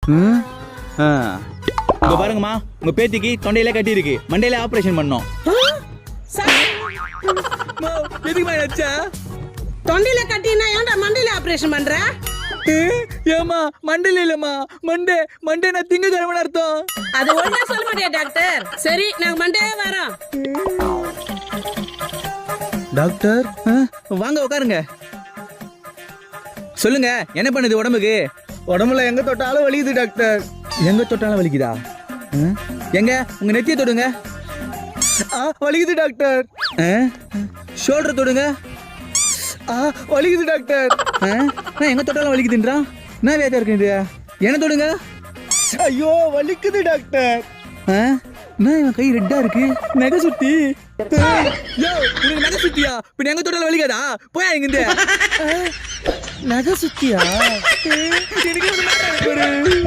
இங்க பாருங்கம்மா, உங்க பேத்திக்கு தொண்டையில கட்டி இருக்கு, மண்டையில ஆபரேஷன் பண்ணோம். எதுக்குமா வச்சா? தொண்டையில கட்டினா ஏன்டா மண்டையில ஆபரேஷன் பண்ற? ஏமா மண்டையில இல்லம்மா, மண்டை நான் திங்கக்கிழமை அர்த்தம். அது ஒழுங்கா சொல்ல மாட்டியா டாக்டர்? சரி, நாங்க மண்டே வரோம். டாக்டர் வாங்க உட்காருங்க. சொல்லுங்க, என்ன பண்ணுது உடம்புக்கு? உடம்புல எங்க தொட்டாலும் வலிக்குது டாக்டர். எங்க தொட்டாலும் வலிக்குதா? எங்க உங்க நெத்திய தொடுங்க. வலிக்குது டாக்டர். ஷோல்டர் தொடுங்க. வலிக்குது டாக்டர். நான் எங்க தொட்டாலும் வலிக்குதுன்றான். நான் வேதா இருக்கேன் இது. என்ன தொடுங்க. ஐயோ வலிக்குது டாக்டர். நான் இவன் கை ரெட்டா இருக்கு. நகை சுத்தி. உனக்கு நகை சுத்தியா? பின்ன எங்க தொட்டாலும் வலிக்காதா? போயா இங்க. நகை சுத்தியா? எனக்கு